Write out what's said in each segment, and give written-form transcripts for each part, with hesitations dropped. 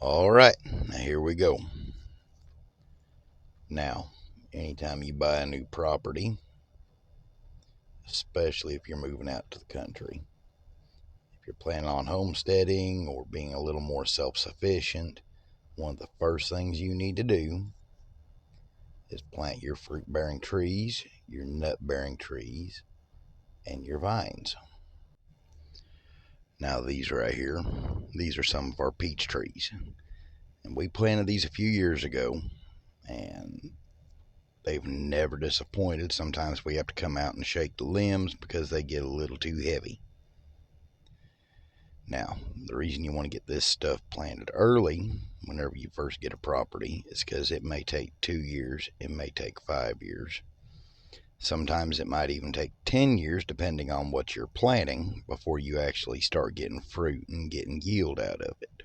All right, now here we go. Now, anytime you buy a new property, especially if you're moving out to the country, if you're planning on homesteading or being a little more self-sufficient, one of the first things you need to do is plant your fruit-bearing trees, your nut-bearing trees, and your vines. Now these right here, these are some of our peach trees. And we planted these a few years ago, and they've never disappointed. Sometimes we have to come out and shake the limbs because they get a little too heavy. Now, the reason you want to get this stuff planted early, whenever you first get a property, is because it may take 2 years, it may take 5 years. Sometimes it might even take 10 years, depending on what you're planting, before you actually start getting fruit and getting yield out of it.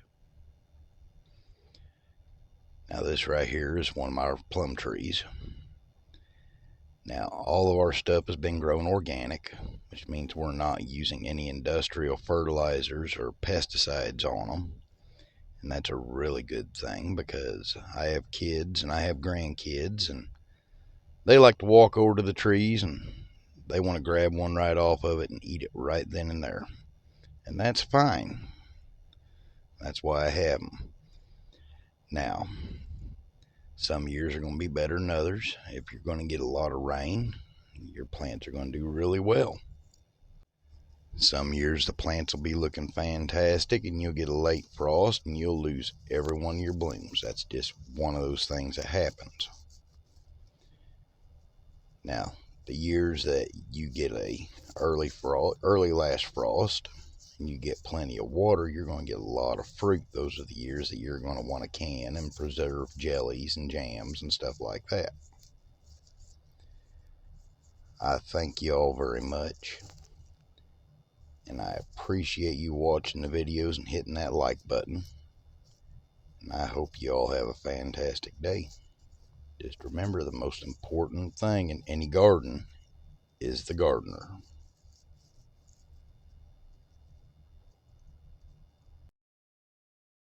Now, this right here is one of my plum trees. Now, all of our stuff has been grown organic, which means we're not using any industrial fertilizers or pesticides on them. And that's a really good thing because I have kids and I have grandkids, and they like to walk over to the trees and they want to grab one right off of it and eat it right then and there. And that's fine. That's why I have them. Now, some years are going to be better than others. If you're going to get a lot of rain, your plants are going to do really well. Some years the plants will be looking fantastic and you'll get a late frost and you'll lose every one of your blooms. That's just one of those things that happens. Now, the years that you get a early last frost and you get plenty of water, you're going to get a lot of fruit. Those are the years that you're going to want to can and preserve jellies and jams and stuff like that. I thank you all very much, and I appreciate you watching the videos and hitting that like button. And I hope you all have a fantastic day. Just remember, the most important thing in any garden is the gardener.